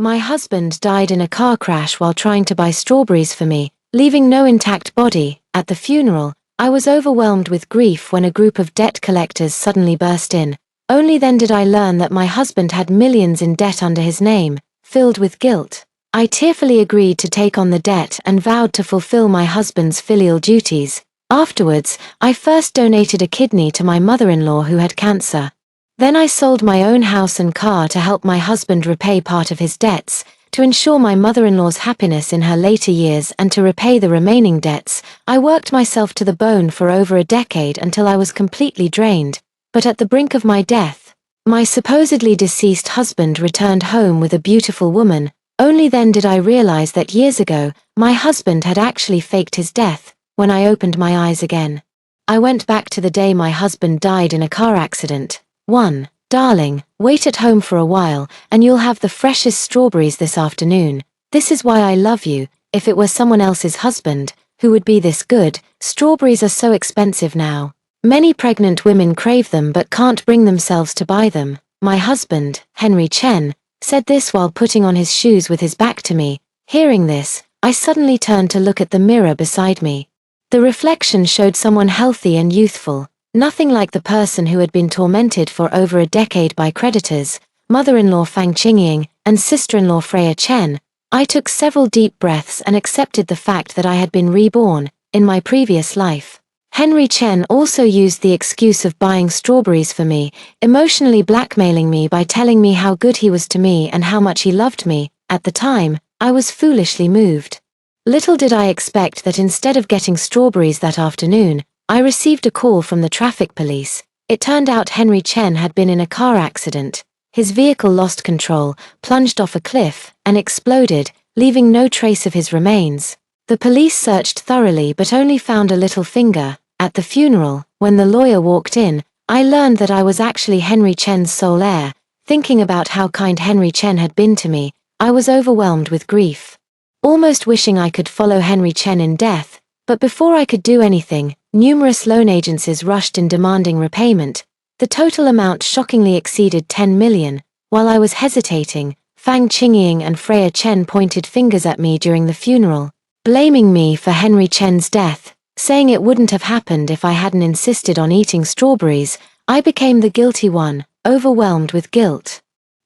My husband died in a car crash while trying to buy strawberries for me, leaving no intact body. At the funeral, I was overwhelmed with grief when a group of debt collectors suddenly burst in. Only then did I learn that my husband had millions in debt under his name, filled with guilt. I tearfully agreed to take on the debt and vowed to fulfill my husband's filial duties. Afterwards, I first donated a kidney to my mother-in-law who had cancer. Then I sold my own house and car to help my husband repay part of his debts, to ensure my mother-in-law's happiness in her later years and to repay the remaining debts. I worked myself to the bone for over a decade until I was completely drained. But at the brink of my death, my supposedly deceased husband returned home with a beautiful woman. Only then did I realize that years ago, my husband had actually faked his death. When I opened my eyes again, I went back to the day my husband died in a car accident. 1. Darling, wait at home for a while, and you'll have the freshest strawberries this afternoon. This is why I love you. If it were someone else's husband, who would be this good? Strawberries are so expensive now. Many pregnant women crave them but can't bring themselves to buy them. My husband, Henry Chen, said this while putting on his shoes with his back to me. Hearing this, I suddenly turned to look at the mirror beside me. The reflection showed someone healthy and youthful, nothing like the person who had been tormented for over a decade by creditors, mother-in-law Fang Qingying, and sister-in-law Freya Chen. I took several deep breaths and accepted the fact that I had been reborn, in my previous life. Henry Chen also used the excuse of buying strawberries for me, emotionally blackmailing me by telling me how good he was to me and how much he loved me. At the time, I was foolishly moved. Little did I expect that instead of getting strawberries that afternoon, I received a call from the traffic police. It turned out Henry Chen had been in a car accident. His vehicle lost control, plunged off a cliff, and exploded, leaving no trace of his remains. The police searched thoroughly but only found a little finger. At the funeral, when the lawyer walked in, I learned that I was actually Henry Chen's sole heir. Thinking about how kind Henry Chen had been to me, I was overwhelmed with grief. Almost wishing I could follow Henry Chen in death, but before I could do anything, numerous loan agencies rushed in demanding repayment. The total amount shockingly exceeded 10 million. While I was hesitating, Fang Qingying and Freya Chen pointed fingers at me during the funeral, blaming me for Henry Chen's death, saying it wouldn't have happened if I hadn't insisted on eating strawberries. I became the guilty one, overwhelmed with guilt.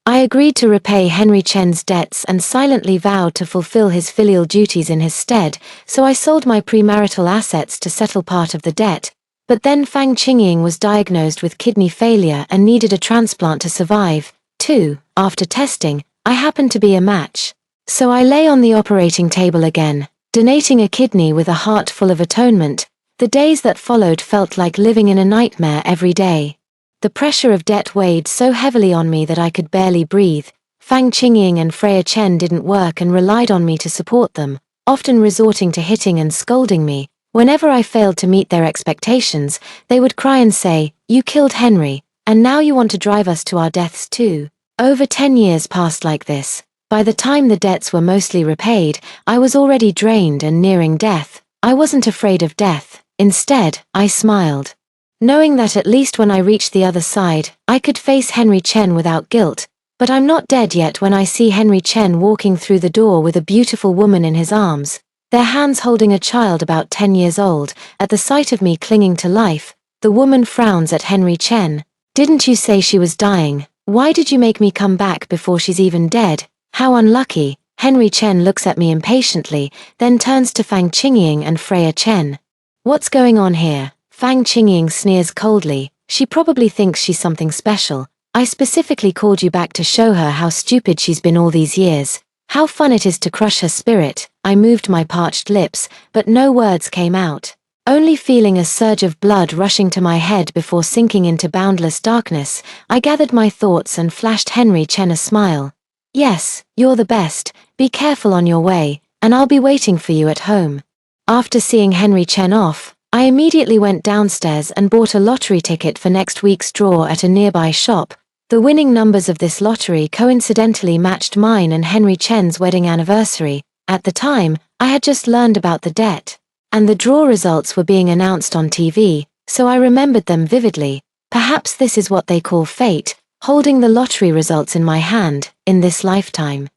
I agreed to repay Henry Chen's debts and silently vowed to fulfill his filial duties in his stead, so I sold my premarital assets to settle part of the debt. But then Fang Qingying was diagnosed with kidney failure and needed a transplant to survive. 2. After testing, I happened to be a match. So I lay on the operating table again, donating a kidney with a heart full of atonement. The days that followed felt like living in a nightmare every day. The pressure of debt weighed so heavily on me that I could barely breathe. Fang Qingying and Freya Chen didn't work and relied on me to support them, often resorting to hitting and scolding me. Whenever I failed to meet their expectations, they would cry and say, "You killed Henry, and now you want to drive us to our deaths too." Over 10 years passed like this. By the time the debts were mostly repaid, I was already drained and nearing death. I wasn't afraid of death. Instead, I smiled, knowing that at least when I reached the other side, I could face Henry Chen without guilt. But I'm not dead yet when I see Henry Chen walking through the door with a beautiful woman in his arms, their hands holding a child about 10 years old. At the sight of me clinging to life, the woman frowns at Henry Chen. "Didn't you say she was dying? Why did you make me come back before she's even dead? How unlucky." Henry Chen looks at me impatiently, then turns to Fang Qingying and Freya Chen. "What's going on here?" Fang Qingying sneers coldly. "She probably thinks she's something special. I specifically called you back to show her how stupid she's been all these years. How fun it is to crush her spirit." I moved my parched lips, but no words came out. Only feeling a surge of blood rushing to my head before sinking into boundless darkness, I gathered my thoughts and flashed Henry Chen a smile. "Yes, you're the best. Be careful on your way, and I'll be waiting for you at home." After seeing Henry Chen off, I immediately went downstairs and bought a lottery ticket for next week's draw at a nearby shop. The winning numbers of this lottery coincidentally matched mine and Henry Chen's wedding anniversary. At the time, I had just learned about the debt, and the draw results were being announced on TV, so I remembered them vividly. Perhaps this is what they call fate, holding the lottery results in my hand, in this lifetime.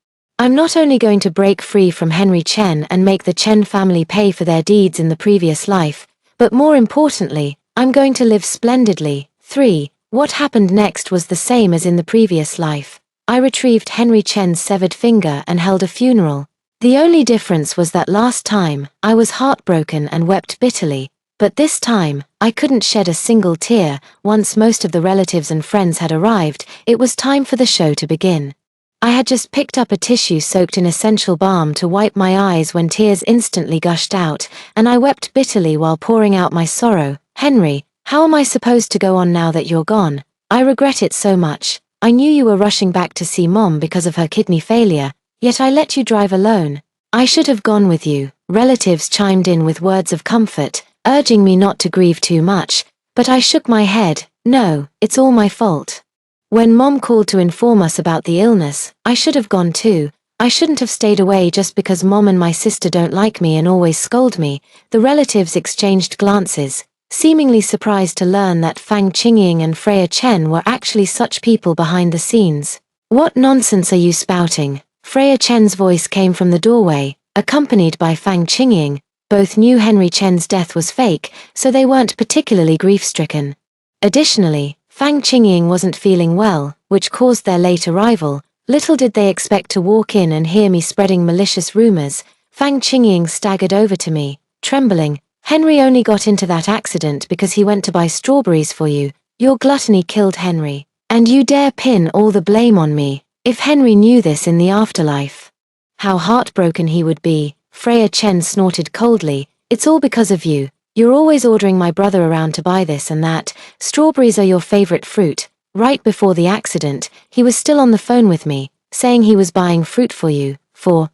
I'm not only going to break free from Henry Chen and make the Chen family pay for their deeds in the previous life, but more importantly, I'm going to live splendidly. 3. What happened next was the same as in the previous life. I retrieved Henry Chen's severed finger and held a funeral. The only difference was that last time, I was heartbroken and wept bitterly, but this time, I couldn't shed a single tear. Once most of the relatives and friends had arrived, it was time for the show to begin. I had just picked up a tissue soaked in essential balm to wipe my eyes when tears instantly gushed out, and I wept bitterly while pouring out my sorrow. Henry, how am I supposed to go on now that you're gone? I regret it so much. I knew you were rushing back to see Mom because of her kidney failure, yet I let you drive alone. I should have gone with you. Relatives chimed in with words of comfort, urging me not to grieve too much, but I shook my head. No, it's all my fault. When Mom called to inform us about the illness, I should have gone too. I shouldn't have stayed away just because Mom and my sister don't like me and always scold me. The relatives exchanged glances, seemingly surprised to learn that Fang Qingying and Freya Chen were actually such people behind the scenes. What nonsense are you spouting? Freya Chen's voice came from the doorway, accompanied by Fang Qingying. Both knew Henry Chen's death was fake, so they weren't particularly grief-stricken. Additionally, Fang Qingying wasn't feeling well, which caused their late arrival. Little did they expect to walk in and hear me spreading malicious rumors. Fang Qingying staggered over to me, trembling. Henry only got into that accident because he went to buy strawberries for you. Your gluttony killed Henry. And you dare pin all the blame on me. If Henry knew this in the afterlife, how heartbroken he would be. Freya Chen snorted coldly. It's all because of you. You're always ordering my brother around to buy this and that. Strawberries are your favorite fruit. Right before the accident, he was still on the phone with me, saying he was buying fruit for you.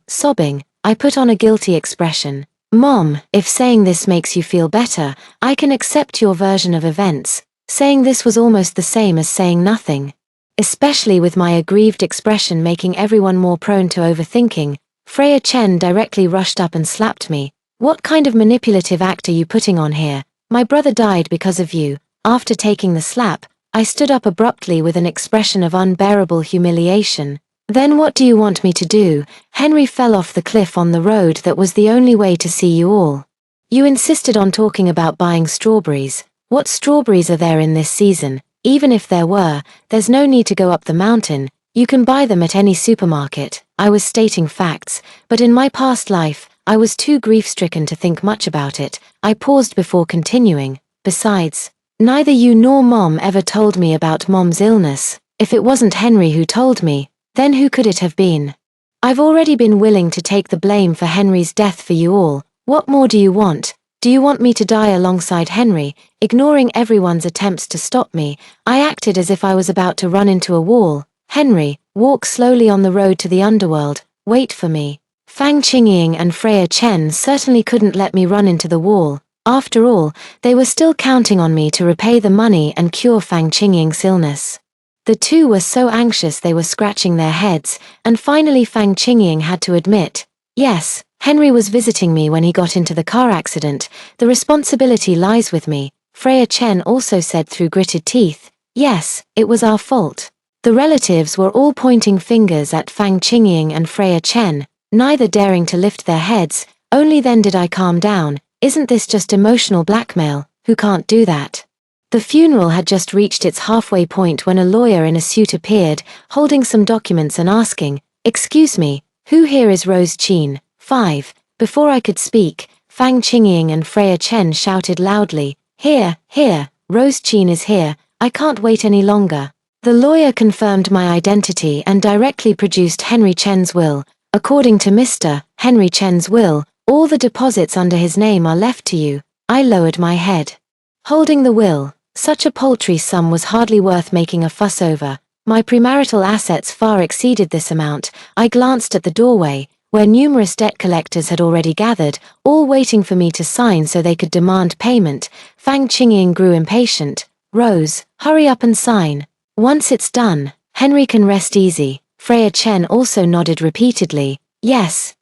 Sobbing, I put on a guilty expression. Mom, if saying this makes you feel better, I can accept your version of events. Saying this was almost the same as saying nothing. Especially with my aggrieved expression making everyone more prone to overthinking, Freya Chen directly rushed up and slapped me. What kind of manipulative act are you putting on here? My brother died because of you. After taking the slap, I stood up abruptly with an expression of unbearable humiliation. Then what do you want me to do? Henry fell off the cliff on the road that was the only way to see you all. You insisted on talking about buying strawberries. What strawberries are there in this season? Even if there were, there's no need to go up the mountain. You can buy them at any supermarket. I was stating facts, but in my past life, I was too grief-stricken to think much about it. I paused before continuing. Besides, neither you nor Mom ever told me about Mom's illness. If it wasn't Henry who told me, then who could it have been? I've already been willing to take the blame for Henry's death for you all. What more do you want? Do you want me to die alongside Henry? Ignoring everyone's attempts to stop me, I acted as if I was about to run into a wall. Henry, walk slowly on the road to the underworld. Wait for me. Fang Qingying and Freya Chen certainly couldn't let me run into the wall. After all, they were still counting on me to repay the money and cure Fang Qingying's illness. The two were so anxious they were scratching their heads, and finally Fang Qingying had to admit, yes, Henry was visiting me when he got into the car accident. The responsibility lies with me. Freya Chen also said through gritted teeth, yes, it was our fault. The relatives were all pointing fingers at Fang Qingying and Freya Chen, neither daring to lift their heads. Only then did I calm down. Isn't this just emotional blackmail? Who can't do that? The funeral had just reached its halfway point when a lawyer in a suit appeared, holding some documents and asking, excuse me, who here is Rose Qin? 5. Before I could speak, Fang Qingying and Freya Chen shouted loudly, here, Rose Qin is here, I can't wait any longer. The lawyer confirmed my identity and directly produced Henry Chen's will. According to Mr. Henry Chen's will, all the deposits under his name are left to you. I lowered my head. Holding the will, such a paltry sum was hardly worth making a fuss over. My premarital assets far exceeded this amount. I glanced at the doorway, where numerous debt collectors had already gathered, all waiting for me to sign so they could demand payment. Fang Qingying grew impatient. Rose, hurry up and sign. Once it's done, Henry can rest easy. Freya Chen also nodded repeatedly. Yes,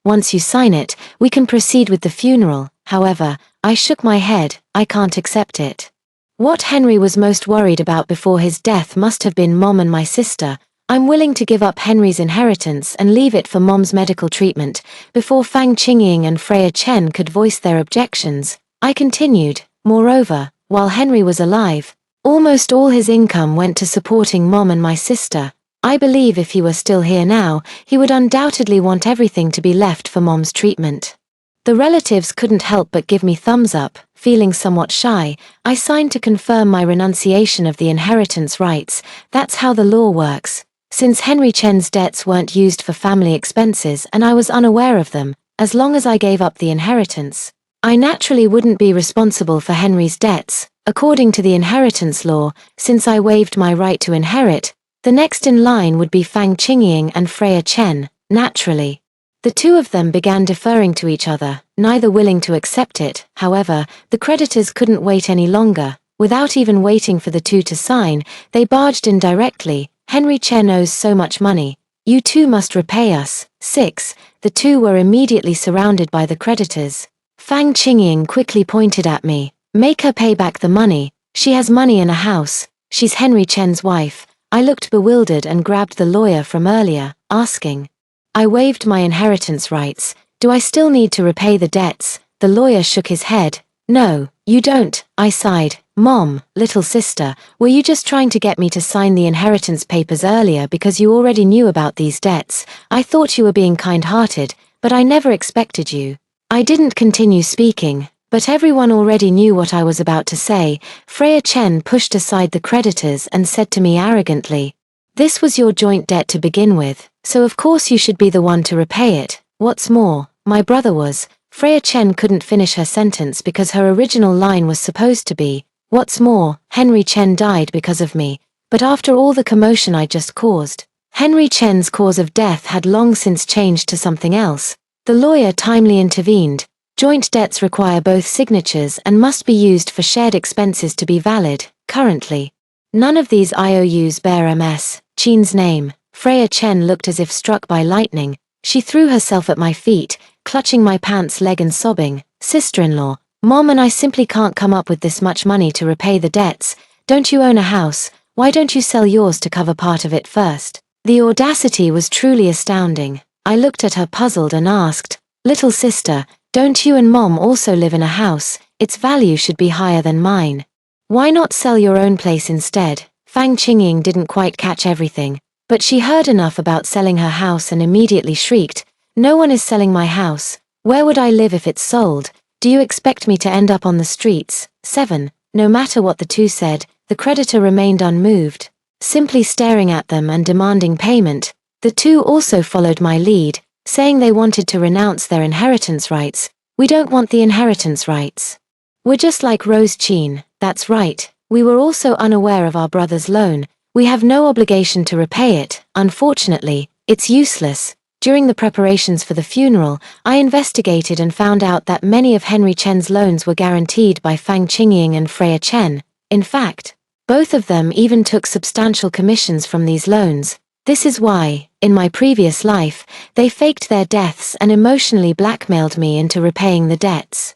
once you sign it, we can proceed with the funeral. However, I shook my head. I can't accept it. What Henry was most worried about before his death must have been Mom and my sister. I'm willing to give up Henry's inheritance and leave it for Mom's medical treatment. Before Fang Qingying and Freya Chen could voice their objections, I continued. Moreover, while Henry was alive, almost all his income went to supporting Mom and my sister. I believe if he were still here now, he would undoubtedly want everything to be left for Mom's treatment. The relatives couldn't help but give me thumbs up. Feeling somewhat shy, I signed to confirm my renunciation of the inheritance rights. That's how the law works. Since Henry Chen's debts weren't used for family expenses and I was unaware of them, as long as I gave up the inheritance, I naturally wouldn't be responsible for Henry's debts. According to the inheritance law, since I waived my right to inherit, the next in line would be Fang Qingying and Freya Chen. Naturally, the two of them began deferring to each other, neither willing to accept it. However, the creditors couldn't wait any longer. Without even waiting for the two to sign, they barged in directly. Henry Chen owes so much money. You two must repay us. 6. The two were immediately surrounded by the creditors. Fang Qingying quickly pointed at me. Make her pay back the money. She has money in a house. She's Henry Chen's wife. I looked bewildered and grabbed the lawyer from earlier, asking. I waived my inheritance rights. Do I still need to repay the debts? The lawyer shook his head. No, you don't, I sighed. Mom, little sister, were you just trying to get me to sign the inheritance papers earlier because you already knew about these debts? I thought you were being kind-hearted, but I never expected you. I didn't continue speaking, but everyone already knew what I was about to say. Freya Chen pushed aside the creditors and said to me arrogantly, this was your joint debt to begin with, so of course you should be the one to repay it. What's more, my brother was. Freya Chen couldn't finish her sentence because her original line was supposed to be, what's more, Henry Chen died because of me. But after all the commotion I just caused, Henry Chen's cause of death had long since changed to something else. The lawyer timely intervened. Joint debts require both signatures and must be used for shared expenses to be valid. Currently, none of these IOUs bear Ms. Chen's name. Freya Chen looked as if struck by lightning. She threw herself at my feet, clutching my pants leg and sobbing, sister-in-law, Mom and I simply can't come up with this much money to repay the debts. Don't you own a house? Why don't you sell yours to cover part of it first? The audacity was truly astounding. I looked at her puzzled and asked, little sister, don't you and Mom also live in a house? Its value should be higher than mine. Why not sell your own place instead? Fang Qingying didn't quite catch everything, but she heard enough about selling her house and immediately shrieked, no one is selling my house. Where would I live if it's sold? Do you expect me to end up on the streets? 7. No matter what the two said, the creditor remained unmoved, simply staring at them and demanding payment. The two also followed my lead, saying they wanted to renounce their inheritance rights. We don't want the inheritance rights. We're just like Rose Chen. That's right. We were also unaware of our brother's loan. We have no obligation to repay it. Unfortunately, it's useless. During the preparations for the funeral, I investigated and found out that many of Henry Chen's loans were guaranteed by Fang Qingying and Freya Chen. In fact, both of them even took substantial commissions from these loans. This is why, in my previous life, they faked their deaths and emotionally blackmailed me into repaying the debts.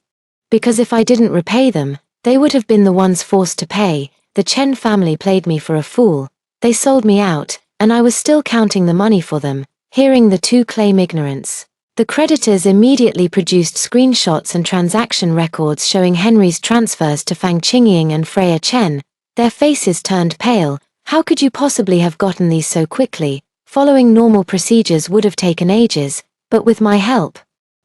Because if I didn't repay them, they would have been the ones forced to pay. The Chen family played me for a fool. They sold me out, and I was still counting the money for them. Hearing the two claim ignorance, the creditors immediately produced screenshots and transaction records showing Henry's transfers to Fang Qingying and Freya Chen. Their faces turned pale. How could you possibly have gotten these so quickly? Following normal procedures would have taken ages, but with my help,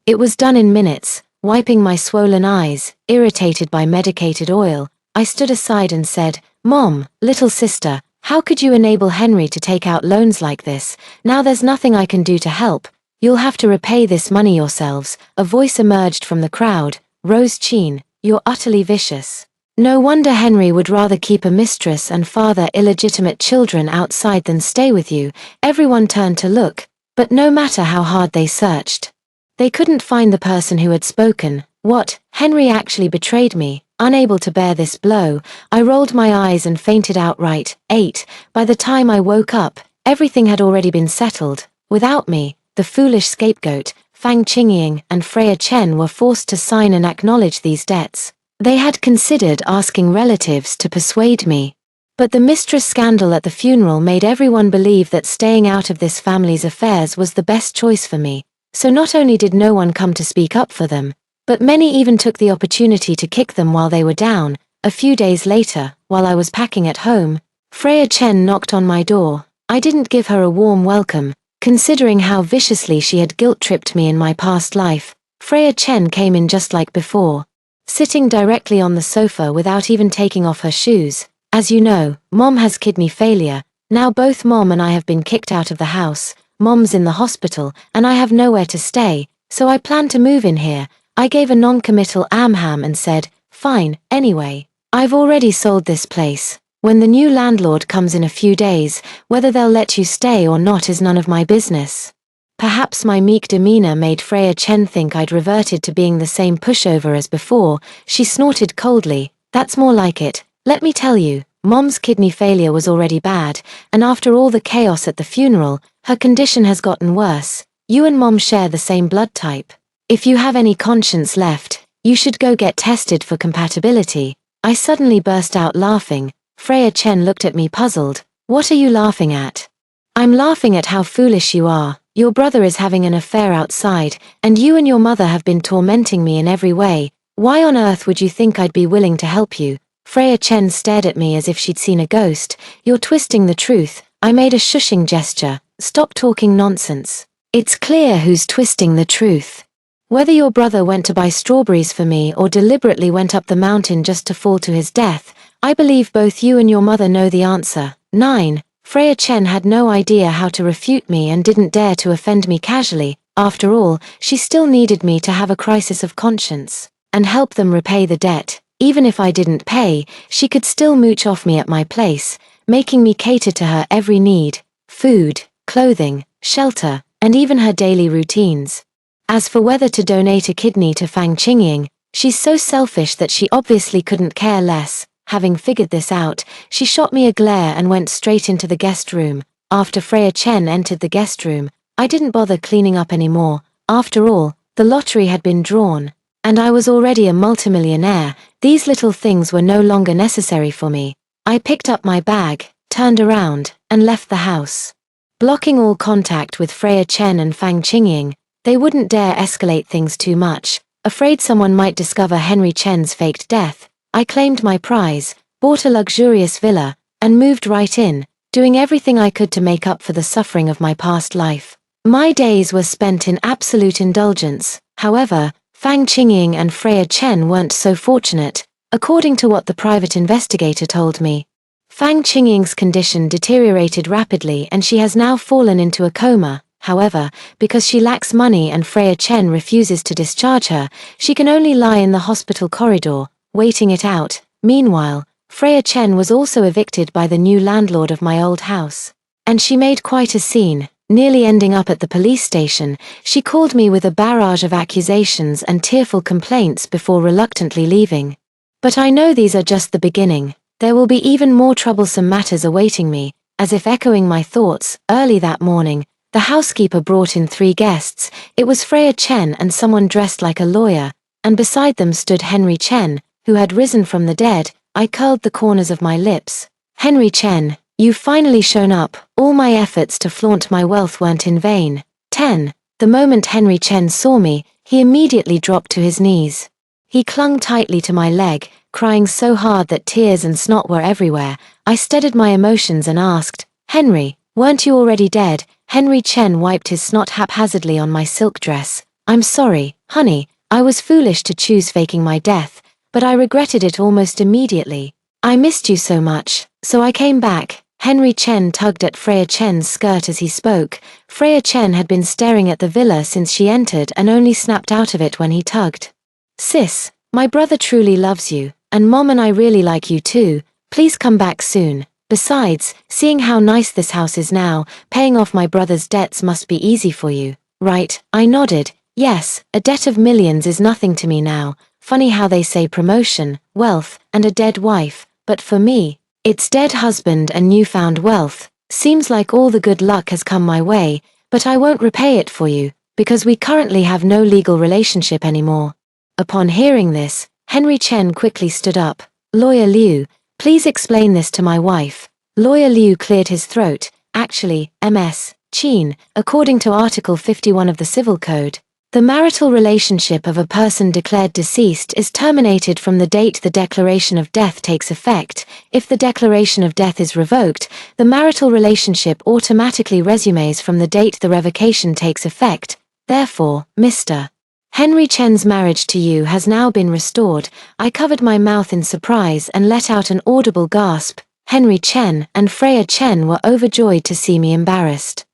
it was done in minutes. Wiping my swollen eyes, irritated by medicated oil, I stood aside and said, Mom, little sister, how could you enable Henry to take out loans like this? Now there's nothing I can do to help. You'll have to repay this money yourselves. A voice emerged from the crowd. Rose Chen, you're utterly vicious. No wonder Henry would rather keep a mistress and father illegitimate children outside than stay with you. Everyone turned to look, but no matter how hard they searched, they couldn't find the person who had spoken. What? Henry actually betrayed me. Unable to bear this blow, I rolled my eyes and fainted outright. 8. By the time I woke up, everything had already been settled. Without me, the foolish scapegoat, Fang Qingying and Freya Chen were forced to sign and acknowledge these debts. They had considered asking relatives to persuade me, But the Mistress scandal at the funeral made everyone believe that staying out of this family's affairs was the best choice for me, so not only did no one come to speak up for them, but many even took the opportunity to kick them while they were down. A few days later, while I was packing at home, Freya Chen knocked on my door. I didn't give her a warm welcome, considering how viciously she had guilt-tripped me in my past life. Freya Chen came in just like before, sitting directly on the sofa without even taking off her shoes. As you know, Mom has kidney failure. Now both Mom and I have been kicked out of the house. Mom's in the hospital, and I have nowhere to stay, so I plan to move in here. I gave a non-committal amham and said, fine, anyway. I've already sold this place. When the new landlord comes in a few days, whether they'll let you stay or not is none of my business. Perhaps my meek demeanor made Freya Chen think I'd reverted to being the same pushover as before. She snorted coldly. That's more like it. Let me tell you, Mom's kidney failure was already bad, and after all the chaos at the funeral, her condition has gotten worse. You and Mom share the same blood type. If you have any conscience left, you should go get tested for compatibility. I suddenly burst out laughing. Freya Chen looked at me puzzled. What are you laughing at? I'm laughing at how foolish you are. Your brother is having an affair outside, and you and your mother have been tormenting me in every way. Why on earth would you think I'd be willing to help you? Freya Chen stared at me as if she'd seen a ghost. You're twisting the truth. I made a shushing gesture. Stop talking nonsense. It's clear who's twisting the truth. Whether your brother went to buy strawberries for me or deliberately went up the mountain just to fall to his death, I believe both you and your mother know the answer. 9. Freya Chen had no idea how to refute me and didn't dare to offend me casually. After all, she still needed me to have a crisis of conscience and help them repay the debt. Even if I didn't pay, she could still mooch off me at my place, making me cater to her every need: food, clothing, shelter, and even her daily routines. As for whether to donate a kidney to Fang Qingying, she's so selfish that she obviously couldn't care less. Having figured this out, she shot me a glare and went straight into the guest room. After Freya Chen entered the guest room, I didn't bother cleaning up anymore. After all, the lottery had been drawn, and I was already a multimillionaire. These little things were no longer necessary for me. I picked up my bag, turned around, and left the house. Blocking all contact with Freya Chen and Fang Qingying, they wouldn't dare escalate things too much. Afraid someone might discover Henry Chen's faked death, I claimed my prize, bought a luxurious villa, and moved right in, doing everything I could to make up for the suffering of my past life. My days were spent in absolute indulgence. However, Fang Qingying and Freya Chen weren't so fortunate, according to what the private investigator told me. Fang Qingying's condition deteriorated rapidly and she has now fallen into a coma. However, because she lacks money and Freya Chen refuses to discharge her, she can only lie in the hospital corridor, waiting it out. Meanwhile, Freya Chen was also evicted by the new landlord of my old house, and she made quite a scene, nearly ending up at the police station. She called me with a barrage of accusations and tearful complaints before reluctantly leaving. But I know these are just the beginning. There will be even more troublesome matters awaiting me. As if echoing my thoughts, early that morning, the housekeeper brought in 3 guests. It was Freya Chen and someone dressed like a lawyer, and beside them stood Henry Chen, who had risen from the dead. I curled the corners of my lips. Henry Chen, you've finally shown up. All my efforts to flaunt my wealth weren't in vain. 10. The moment Henry Chen saw me, he immediately dropped to his knees. He clung tightly to my leg, crying so hard that tears and snot were everywhere. I steadied my emotions and asked, Henry, weren't you already dead? Henry Chen wiped his snot haphazardly on my silk dress. I'm sorry, honey, I was foolish to choose faking my death, but I regretted it almost immediately. I missed you so much, so I came back. Henry Chen tugged at Freya Chen's skirt as he spoke. Freya Chen had been staring at the villa since she entered and only snapped out of it when he tugged. Sis, my brother truly loves you, and Mom and I really like you too. Please come back soon. Besides, seeing how nice this house is now, paying off my brother's debts must be easy for you, right? I nodded. Yes, a debt of millions is nothing to me now. Funny how they say promotion, wealth, and a dead wife, but for me, it's dead husband and newfound wealth. Seems like all the good luck has come my way, but I won't repay it for you, because we currently have no legal relationship anymore. Upon hearing this, Henry Chen quickly stood up. Lawyer Liu, Please explain this to my wife. Lawyer Liu cleared his throat. Actually, Ms. Chin, according to Article 51 of the Civil Code, the marital relationship of a person declared deceased is terminated from the date the declaration of death takes effect. If the declaration of death is revoked, the marital relationship automatically resumes from the date the revocation takes effect. Therefore, Mr. Henry Chen's marriage to you has now been restored. I covered my mouth in surprise and let out an audible gasp. Henry Chen and Freya Chen were overjoyed to see me embarrassed.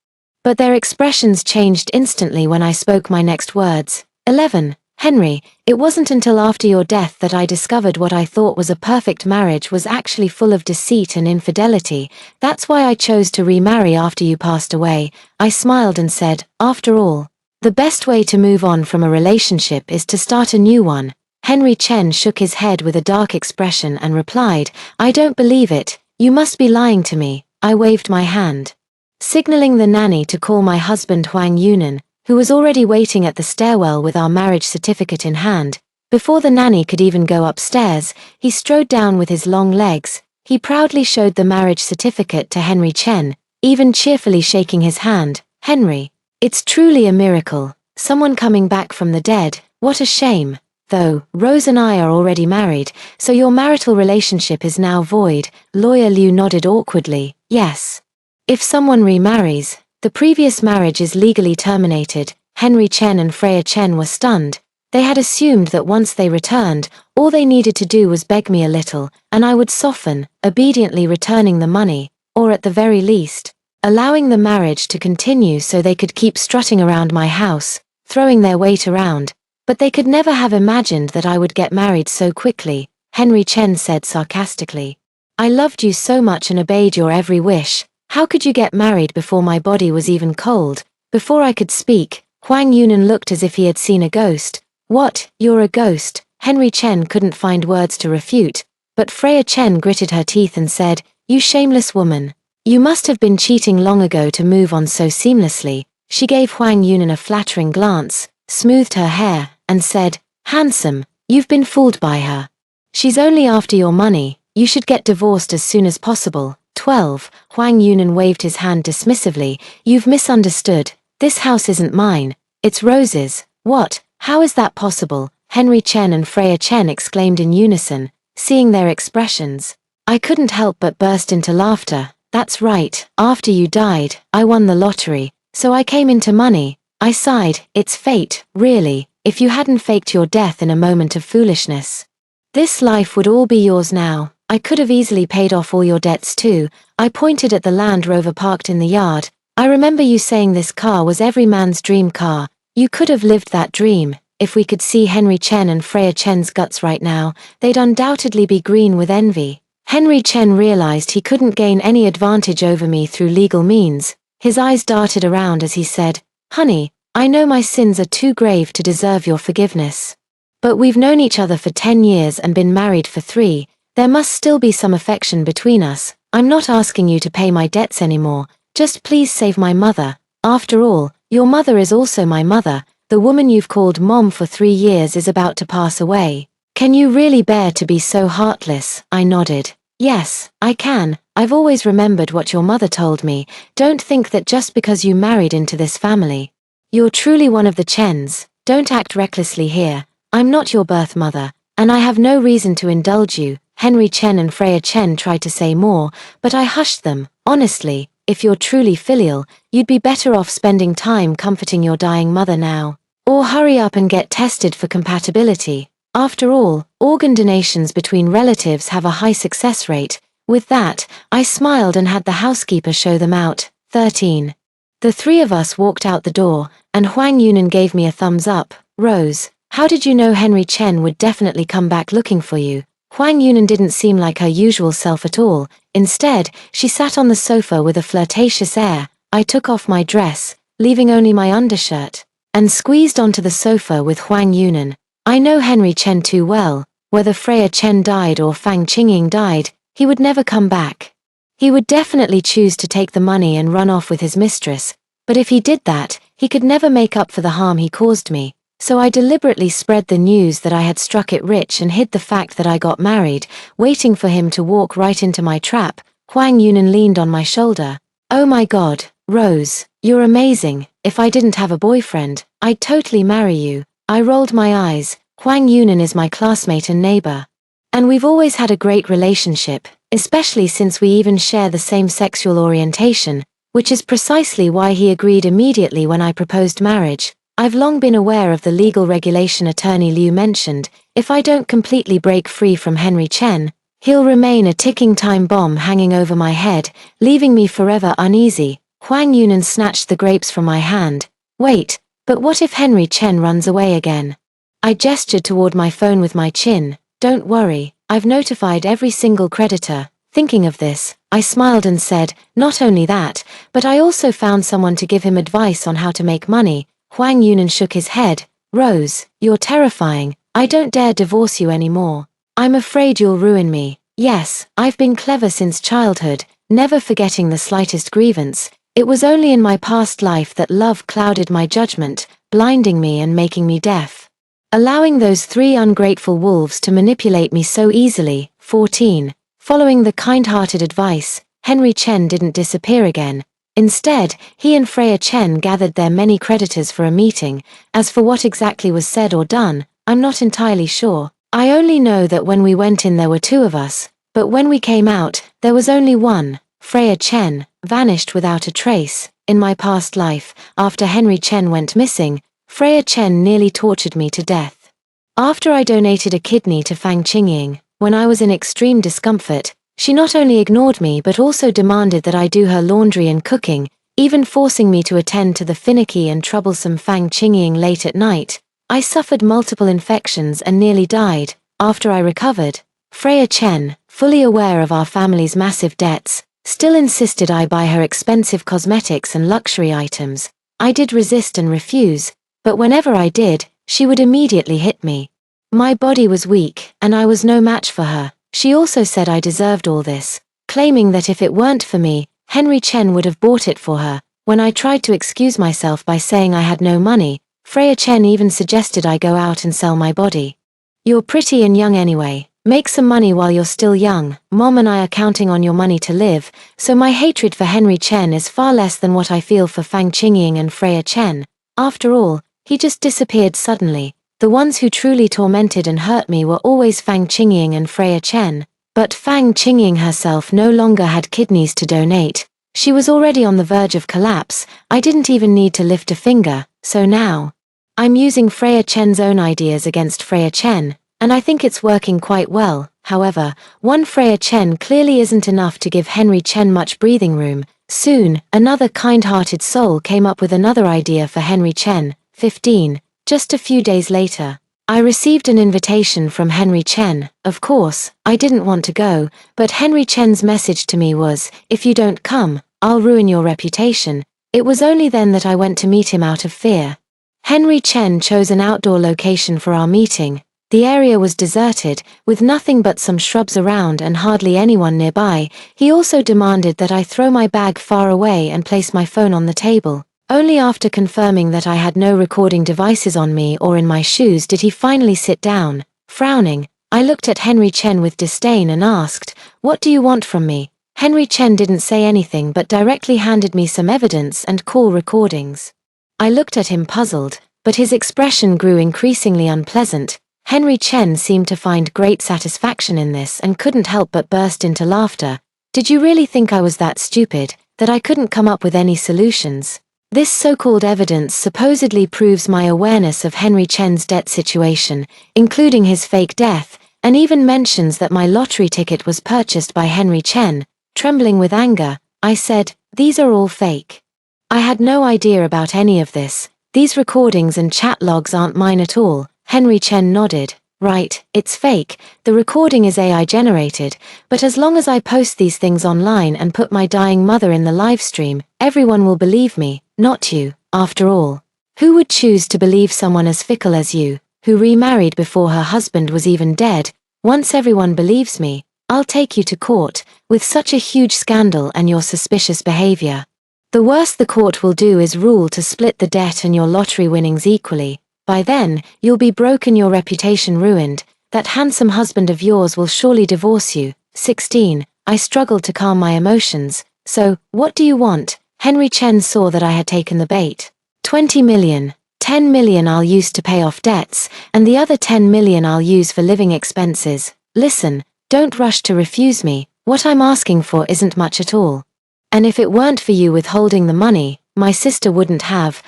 But their expressions changed instantly when I spoke my next words. 11. Henry, it wasn't until after your death that I discovered what I thought was a perfect marriage was actually full of deceit and infidelity. That's why I chose to remarry after you passed away. I smiled and said, after all, the best way to move on from a relationship is to start a new one. Henry Chen shook his head with a dark expression and replied, I don't believe it. You must be lying to me. I waved my hand, signaling the nanny to call my husband Huang Yunan, who was already waiting at the stairwell with our marriage certificate in hand. Before the nanny could even go upstairs, he strode down with his long legs. He proudly showed the marriage certificate to Henry Chen, even cheerfully shaking his hand. Henry, it's truly a miracle. Someone coming back from the dead. What a shame. Though, Rose and I are already married, so your marital relationship is now void. Lawyer Liu nodded awkwardly. Yes. If someone remarries, the previous marriage is legally terminated. Henry Chen and Freya Chen were stunned. They had assumed that once they returned, all they needed to do was beg me a little, and I would soften, obediently returning the money, or at the very least, allowing the marriage to continue so they could keep strutting around my house, throwing their weight around. But they could never have imagined that I would get married so quickly, Henry Chen said sarcastically. I loved you so much and obeyed your every wish. How could you get married before my body was even cold? Before I could speak, Huang Yunan looked as if he had seen a ghost. What, you're a ghost? Henry Chen couldn't find words to refute, but Freya Chen gritted her teeth and said, you shameless woman. You must have been cheating long ago to move on so seamlessly. She gave Huang Yunan a flattering glance, smoothed her hair, and said, handsome, you've been fooled by her. She's only after your money. You should get divorced as soon as possible. 12. Huang Yunan waved his hand dismissively. You've misunderstood. This house isn't mine. It's Rose's. What? How is that possible? Henry Chen and Freya Chen exclaimed in unison, seeing their expressions. I couldn't help but burst into laughter. That's right. After you died, I won the lottery, so I came into money. I sighed. It's fate, really. If you hadn't faked your death in a moment of foolishness, this life would all be yours now. I could have easily paid off all your debts too. I pointed at the Land Rover parked in the yard. I remember you saying this car was every man's dream car. You could have lived that dream. If we could see Henry Chen and Freya Chen's guts right now, they'd undoubtedly be green with envy. Henry Chen realized he couldn't gain any advantage over me through legal means. His eyes darted around as he said, honey, I know my sins are too grave to deserve your forgiveness. But we've known each other for 10 years and been married for 3. There must still be some affection between us. I'm not asking you to pay my debts anymore. Just please save my mother. After all, your mother is also my mother. The woman you've called Mom for 3 years is about to pass away. Can you really bear to be so heartless? I nodded. Yes, I can. I've always remembered what your mother told me. Don't think that just because you married into this family, you're truly one of the Chens. Don't act recklessly here. I'm not your birth mother, and I have no reason to indulge you. Henry Chen and Freya Chen tried to say more, but I hushed them. Honestly, if you're truly filial, you'd be better off spending time comforting your dying mother now. Or hurry up and get tested for compatibility. After all, organ donations between relatives have a high success rate. With that, I smiled and had the housekeeper show them out. 13. The 3 of us walked out the door, and Huang Yunan gave me a thumbs up. Rose, how did you know Henry Chen would definitely come back looking for you? Huang Yunan didn't seem like her usual self at all. Instead, she sat on the sofa with a flirtatious air. I took off my dress, leaving only my undershirt, and squeezed onto the sofa with Huang Yunan. I know Henry Chen too well. Whether Freya Chen died or Fang Qingying died, he would never come back. He would definitely choose to take the money and run off with his mistress, but if he did that, he could never make up for the harm he caused me. So I deliberately spread the news that I had struck it rich and hid the fact that I got married, waiting for him to walk right into my trap. Hwang Yunan leaned on my shoulder. Oh my God, Rose, you're amazing. If I didn't have a boyfriend, I'd totally marry you. I rolled my eyes. Hwang Yunan is my classmate and neighbor. And we've always had a great relationship, especially since we even share the same sexual orientation, which is precisely why he agreed immediately when I proposed marriage. I've long been aware of the legal regulation Attorney Liu mentioned. If I don't completely break free from Henry Chen, he'll remain a ticking time bomb hanging over my head, leaving me forever uneasy. Hwang Yunan snatched the grapes from my hand. Wait, but what if Henry Chen runs away again? I gestured toward my phone with my chin. Don't worry, I've notified every single creditor. Thinking of this, I smiled and said, not only that, but I also found someone to give him advice on how to make money. Hwang Yunan shook his head. Rose, you're terrifying. I don't dare divorce you anymore. I'm afraid you'll ruin me. Yes, I've been clever since childhood, never forgetting the slightest grievance. It was only in my past life that love clouded my judgment, blinding me and making me deaf. Allowing those 3 ungrateful wolves to manipulate me so easily. 14. Following the kind-hearted advice, Henry Chen didn't disappear again. Instead, he and Freya Chen gathered their many creditors for a meeting. As for what exactly was said or done, I'm not entirely sure. I only know that when we went in there were 2 of us, but when we came out, there was only one. Freya Chen vanished without a trace. In my past life, after Henry Chen went missing, Freya Chen nearly tortured me to death. After I donated a kidney to Fang Qingying, when I was in extreme discomfort, she not only ignored me but also demanded that I do her laundry and cooking, even forcing me to attend to the finicky and troublesome Fang Qingying late at night. I suffered multiple infections and nearly died. After I recovered, Freya Chen, fully aware of our family's massive debts, still insisted I buy her expensive cosmetics and luxury items. I did resist and refuse, but whenever I did, she would immediately hit me. My body was weak, and I was no match for her. She also said I deserved all this, claiming that if it weren't for me, Henry Chen would have bought it for her. When I tried to excuse myself by saying I had no money, Freya Chen even suggested I go out and sell my body. You're pretty and young anyway. Make some money while you're still young. Mom and I are counting on your money to live, so my hatred for Henry Chen is far less than what I feel for Fang Qingying and Freya Chen. After all, he just disappeared suddenly. The ones who truly tormented and hurt me were always Fang Qingying and Freya Chen. But Fang Qingying herself no longer had kidneys to donate. She was already on the verge of collapse. I didn't even need to lift a finger, so now I'm using Freya Chen's own ideas against Freya Chen, and I think it's working quite well. However, one Freya Chen clearly isn't enough to give Henry Chen much breathing room. Soon, another kind-hearted soul came up with another idea for Henry Chen. 15. Just a few days later, I received an invitation from Henry Chen. Of course, I didn't want to go, but Henry Chen's message to me was, if you don't come, I'll ruin your reputation. It was only then that I went to meet him out of fear. Henry Chen chose an outdoor location for our meeting. The area was deserted, with nothing but some shrubs around and hardly anyone nearby. He also demanded that I throw my bag far away and place my phone on the table. Only after confirming that I had no recording devices on me or in my shoes did he finally sit down. Frowning, I looked at Henry Chen with disdain and asked, "What do you want from me?" Henry Chen didn't say anything but directly handed me some evidence and call recordings. I looked at him puzzled, but his expression grew increasingly unpleasant. Henry Chen seemed to find great satisfaction in this and couldn't help but burst into laughter. Did you really think I was that stupid, that I couldn't come up with any solutions? This so-called evidence supposedly proves my awareness of Henry Chen's debt situation, including his fake death, and even mentions that my lottery ticket was purchased by Henry Chen. Trembling with anger, I said, "These are all fake. I had no idea about any of this. These recordings and chat logs aren't mine at all." Henry Chen nodded. "Right, it's fake. The recording is AI generated, but as long as I post these things online and put my dying mother in the live stream, everyone will believe me, not you. After all, who would choose to believe someone as fickle as you, who remarried before her husband was even dead? Once everyone believes me, I'll take you to court, with such a huge scandal and your suspicious behavior. The worst the court will do is rule to split the debt and your lottery winnings equally. By then, you'll be broke and your reputation ruined. That handsome husband of yours will surely divorce you. 16. I struggled to calm my emotions. So, what do you want? Henry Chen saw that I had taken the bait. 20 million. 10 million I'll use to pay off debts, and the other 10 million I'll use for living expenses. Listen, don't rush to refuse me. What I'm asking for isn't much at all. And if it weren't for you withholding the money, my sister wouldn't have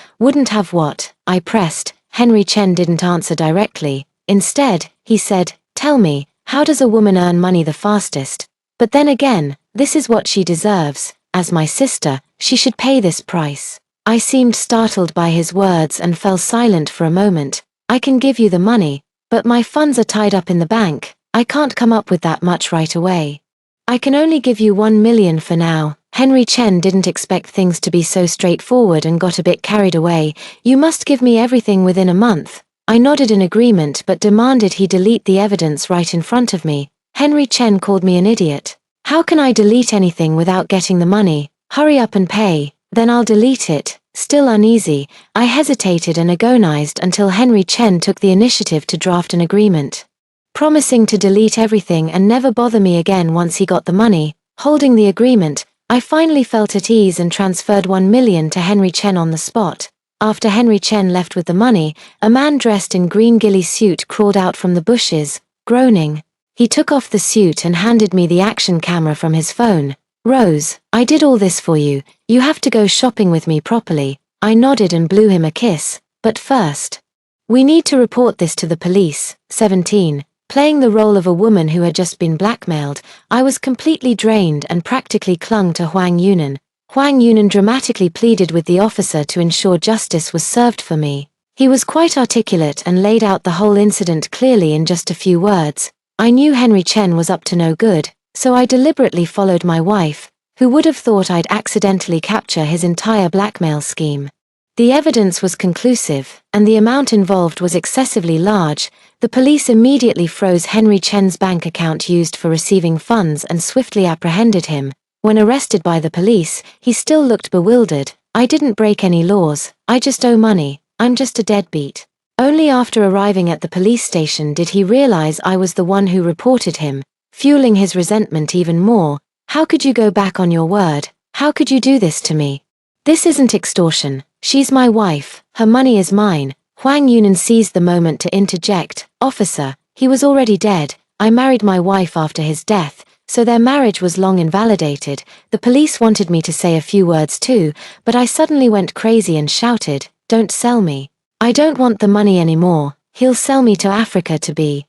what? I pressed. Henry Chen didn't answer directly. Instead, he said, tell me, how does a woman earn money the fastest? But then again, this is what she deserves. As my sister, she should pay this price. I seemed startled by his words and fell silent for a moment. I can give you the money, but my funds are tied up in the bank. I can't come up with that much right away. I can only give you 1 million for now. Henry Chen didn't expect things to be so straightforward and got a bit carried away. You must give me everything within a month. I nodded in agreement but demanded he delete the evidence right in front of me. Henry Chen called me an idiot. How can I delete anything without getting the money? Hurry up and pay, then I'll delete it. Still uneasy, I hesitated and agonized until Henry Chen took the initiative to draft an agreement, promising to delete everything and never bother me again once he got the money. Holding the agreement, I finally felt at ease and transferred 1 million to Henry Chen on the spot. After Henry Chen left with the money, a man dressed in green ghillie suit crawled out from the bushes, groaning. He took off the suit and handed me the action camera from his phone. Rose, I did all this for you. You have to go shopping with me properly. I nodded and blew him a kiss. But first, we need to report this to the police. 17. Playing the role of a woman who had just been blackmailed, I was completely drained and practically clung to Huang Yunan. Huang Yunan dramatically pleaded with the officer to ensure justice was served for me. He was quite articulate and laid out the whole incident clearly in just a few words. I knew Henry Chen was up to no good, so I deliberately followed my wife, who would have thought I'd accidentally capture his entire blackmail scheme. The evidence was conclusive, and the amount involved was excessively large. The police immediately froze Henry Chen's bank account used for receiving funds and swiftly apprehended him. When arrested by the police, he still looked bewildered. I didn't break any laws, I just owe money, I'm just a deadbeat. Only after arriving at the police station did he realize I was the one who reported him, fueling his resentment even more. How could you go back on your word? How could you do this to me? This isn't extortion. She's my wife, her money is mine. Huang Yunan seized the moment to interject. Officer, he was already dead. I married my wife after his death, so their marriage was long invalidated. The police wanted me to say a few words too, but I suddenly went crazy and shouted, don't sell me. I don't want the money anymore. He'll sell me to Africa to be.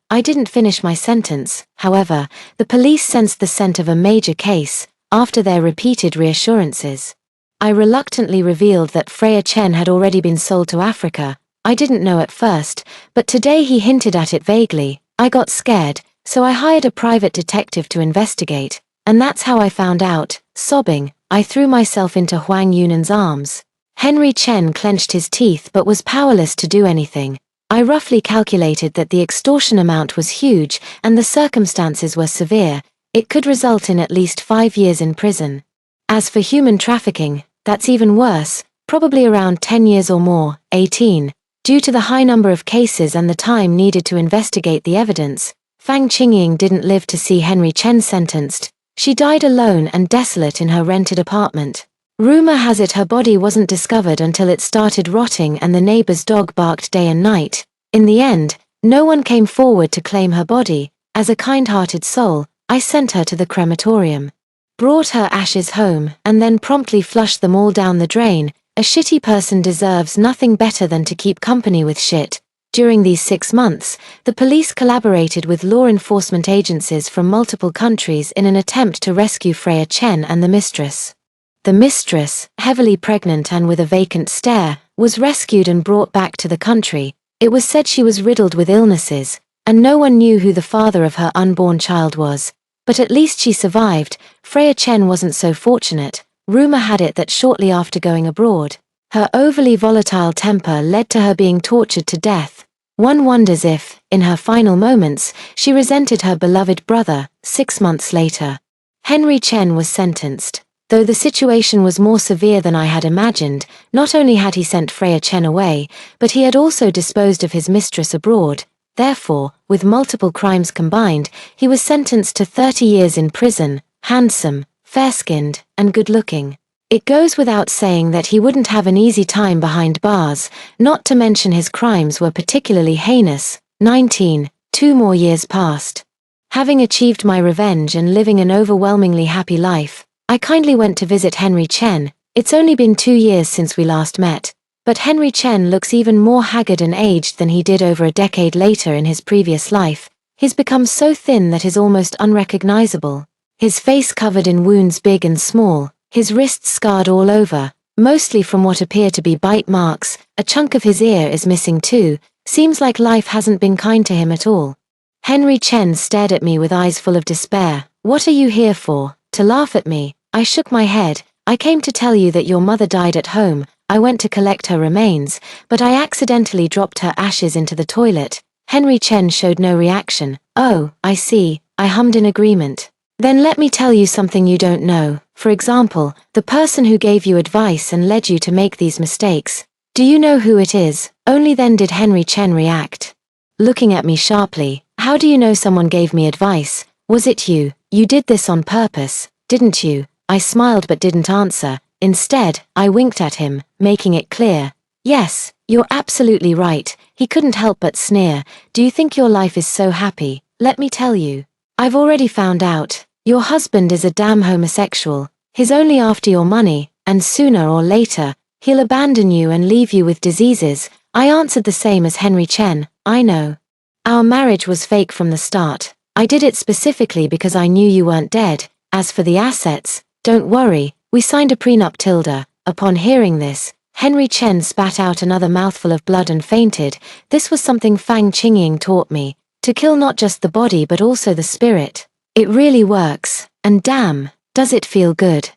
I didn't finish my sentence. However, the police sensed the scent of a major case. After their repeated reassurances, I reluctantly revealed that Freya Chen had already been sold to Africa. I didn't know at first, but today he hinted at it vaguely. I got scared, so I hired a private detective to investigate, and that's how I found out. Sobbing, I threw myself into Huang Yunan's arms. Henry Chen clenched his teeth but was powerless to do anything. I roughly calculated that the extortion amount was huge and the circumstances were severe. It could result in at least 5 years in prison. As for human trafficking, that's even worse, probably around 10 years or more. 18. Due to the high number of cases and the time needed to investigate the evidence, Fang Qingying didn't live to see Henry Chen sentenced. She died alone and desolate in her rented apartment. Rumor has it her body wasn't discovered until it started rotting and the neighbor's dog barked day and night. In the end, no one came forward to claim her body. As a kind-hearted soul, I sent her to the crematorium, brought her ashes home, and then promptly flushed them all down the drain. A shitty person deserves nothing better than to keep company with shit. During these 6 months, the police collaborated with law enforcement agencies from multiple countries in an attempt to rescue Freya Chen and the Mistress. The Mistress, heavily pregnant and with a vacant stare, was rescued and brought back to the country. It was said she was riddled with illnesses, and no one knew who the father of her unborn child was. But at least she survived. Freya Chen wasn't so fortunate. Rumor had it that shortly after going abroad, her overly volatile temper led to her being tortured to death. One wonders if, in her final moments, she resented her beloved brother. 6 months later, Henry Chen was sentenced. Though the situation was more severe than I had imagined, not only had he sent Freya Chen away, but he had also disposed of his mistress abroad. Therefore, with multiple crimes combined, he was sentenced to 30 years in prison, handsome, fair-skinned, and good-looking. It goes without saying that he wouldn't have an easy time behind bars, not to mention his crimes were particularly heinous. 19. 2 more years passed. Having achieved my revenge and living an overwhelmingly happy life, I kindly went to visit Henry Chen. It's only been 2 years since we last met, but Henry Chen looks even more haggard and aged than he did over a decade later in his previous life. He's become so thin that he's almost unrecognizable. His face covered in wounds big and small, his wrists scarred all over, mostly from what appear to be bite marks. A chunk of his ear is missing too. Seems like life hasn't been kind to him at all. Henry Chen stared at me with eyes full of despair. What are you here for? To laugh at me? I shook my head. I came to tell you that your mother died at home. I went to collect her remains, but I accidentally dropped her ashes into the toilet. Henry Chen showed no reaction. Oh, I see, I hummed in agreement. Then let me tell you something you don't know. For example, the person who gave you advice and led you to make these mistakes. Do you know who it is? Only then did Henry Chen react. Looking at me sharply, how do you know someone gave me advice? Was it you? You did this on purpose, didn't you? I smiled but didn't answer. Instead, I winked at him, making it clear. Yes, you're absolutely right. He couldn't help but sneer. Do you think your life is so happy? Let me tell you. I've already found out. Your husband is a damn homosexual. He's only after your money, and sooner or later, he'll abandon you and leave you with diseases. I answered the same as Henry Chen. I know. Our marriage was fake from the start. I did it specifically because I knew you weren't dead. As for the assets, don't worry, we signed a prenup, Tilda. Upon hearing this, Henry Chen spat out another mouthful of blood and fainted. This was something Fang Qingying taught me, to kill not just the body but also the spirit. It really works, and damn, does it feel good.